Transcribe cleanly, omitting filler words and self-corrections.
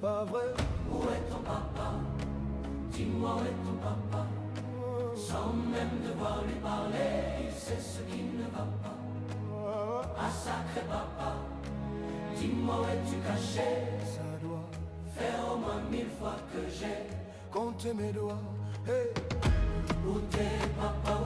pas vrai. Où est ton papa? Dis-moi où est ton papa? Sans même devoir lui parler, il sait ce qui ne va pas. Ah sacré papa, dis-moi où es-tu caché? Ça doit faire au moins 1000 fois que j'ai compter mes doigts. Hey. Où t'es papa?